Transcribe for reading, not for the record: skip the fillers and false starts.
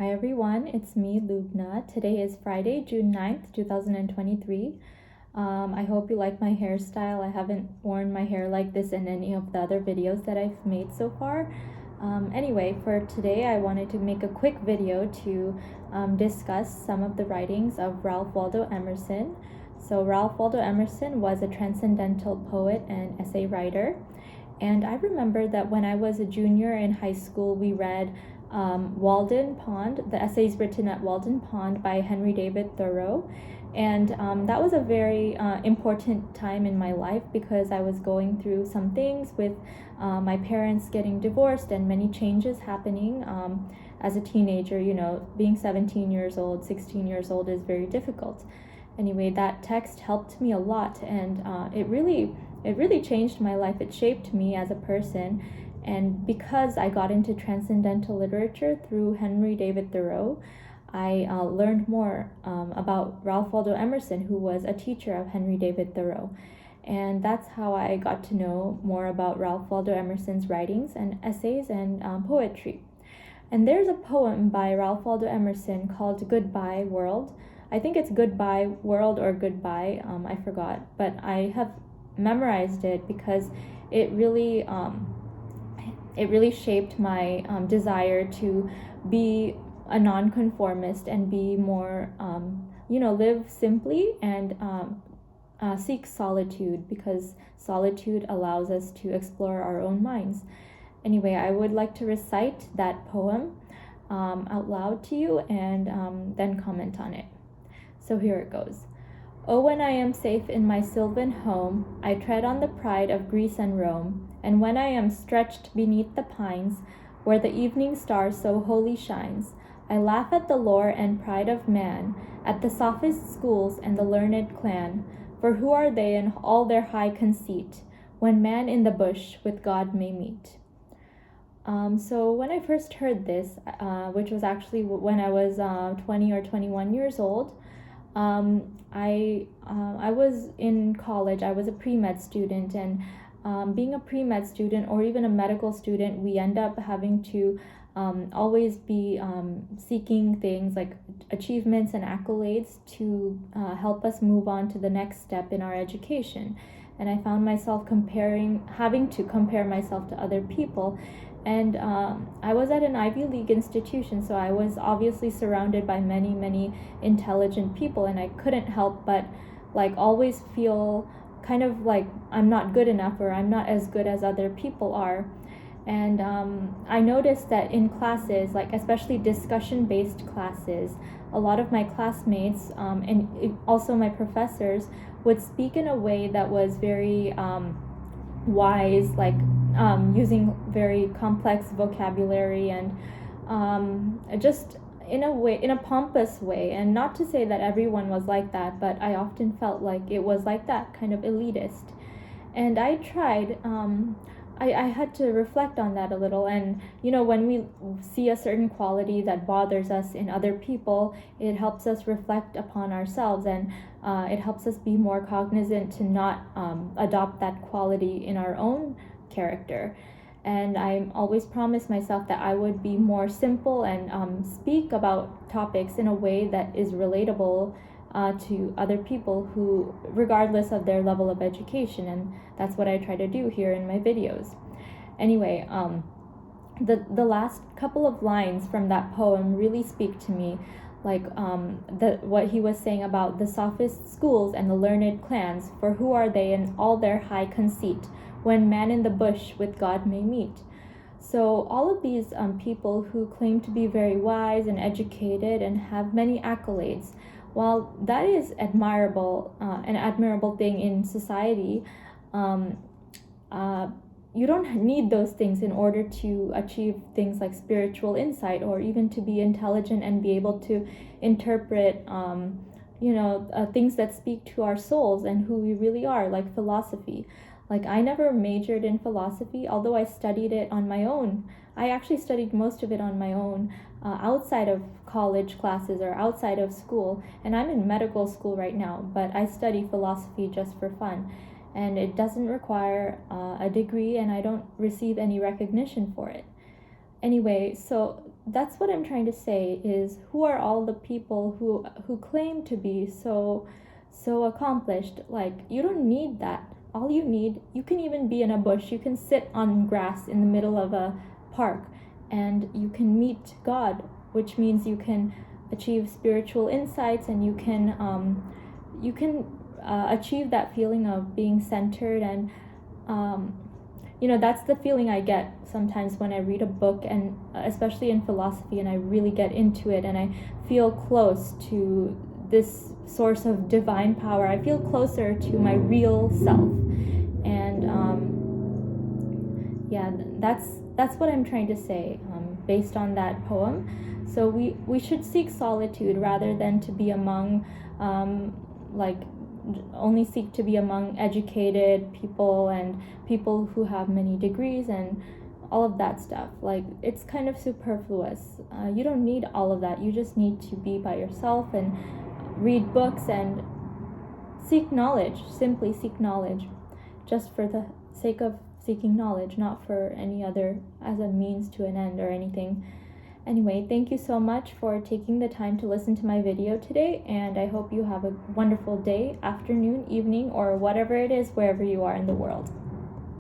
Hi everyone, it's me, Lubna. Today is Friday, June 9th, 2023. I hope you like my hairstyle. I haven't worn my hair like this in any of the other videos that I've made so far. Anyway, for today I wanted to make a quick video to discuss some of the writings of Ralph Waldo Emerson. So Ralph Waldo Emerson was a transcendental poet and essay writer. And I remember that when I was a junior in high school, we read Walden Pond, the essays written at Walden Pond by Henry David Thoreau. And that was a very important time in my life because I was going through some things with my parents getting divorced and many changes happening as a teenager. You know, being 17 years old, 16 years old is very difficult. Anyway, that text helped me a lot, and it really changed my life. It shaped me as a person. And because I got into transcendental literature through Henry David Thoreau, I learned more about Ralph Waldo Emerson, who was a teacher of Henry David Thoreau. And that's how I got to know more about Ralph Waldo Emerson's writings and essays and poetry. And there's a poem by Ralph Waldo Emerson called Goodbye World. I think it's Goodbye World or Goodbye, I forgot. But I have memorized it because it really shaped my desire to be a nonconformist and be more, live simply and seek solitude, because solitude allows us to explore our own minds. Anyway, I would like to recite that poem out loud to you and then comment on it. So here it goes. Oh, when I am safe in my sylvan home, I tread on the pride of Greece and Rome. And when I am stretched beneath the pines, where the evening star so wholly shines, I laugh at the lore and pride of man, at the sophist schools and the learned clan. For who are they in all their high conceit, when man in the bush with God may meet? So when I first heard this, which was actually when I was 20 or 21 years old, I was in college. I was a pre-med student, and being a pre-med student or even a medical student, we end up having to always be seeking things like achievements and accolades to help us move on to the next step in our education. And I found myself having to compare myself to other people. And I was at an Ivy League institution, so I was obviously surrounded by many intelligent people, and I couldn't help but always feel kind of like I'm not good enough, or I'm not as good as other people are. And I noticed that in classes, especially discussion-based classes, a lot of my classmates and also my professors would speak in a way that was very wise, using very complex vocabulary and just in a pompous way. And not to say that everyone was like that, but I often felt like it was like that, kind of elitist. And I tried, I had to reflect on that a little. And when we see a certain quality that bothers us in other people, it helps us reflect upon ourselves, and it helps us be more cognizant to not adopt that quality in our own character. And I always promised myself that I would be more simple and speak about topics in a way that is relatable to other people, who, regardless of their level of education. And that's what I try to do here in my videos. Anyway, the last couple of lines from that poem really speak to me, what he was saying about the sophist schools and the learned clans. For who are they in all their high conceit, when man in the bush with God may meet? So all of these people who claim to be very wise and educated and have many accolades, while that is admirable, an admirable thing in society, you don't need those things in order to achieve things like spiritual insight, or even to be intelligent and be able to interpret things that speak to our souls and who we really are, like philosophy. I never majored in philosophy, although I studied it on my own. I actually studied most of it on my own, outside of college classes or outside of school. And I'm in medical school right now, but I study philosophy just for fun. And it doesn't require a degree, and I don't receive any recognition for it. Anyway, so that's what I'm trying to say, is who are all the people who claim to be so accomplished? Like, you don't need that. All you need, you can even be in a bush, you can sit on grass in the middle of a park, and you can meet God, which means you can achieve spiritual insights, and you can achieve that feeling of being centered. And that's the feeling I get sometimes when I read a book, and especially in philosophy, and I really get into it and I feel close to this source of divine power. I feel closer to my real self. And that's what I'm trying to say, based on that poem. So we should seek solitude rather than to be among only seek to be among educated people and people who have many degrees and all of that stuff. Like, it's kind of superfluous. You don't need all of that. You just need to be by yourself and read books and seek knowledge. Simply seek knowledge, just for the sake of seeking knowledge, not for any other, as a means to an end or anything. Anyway, thank you so much for taking the time to listen to my video today, and I hope you have a wonderful day, afternoon, evening, or whatever it is, wherever you are in the world.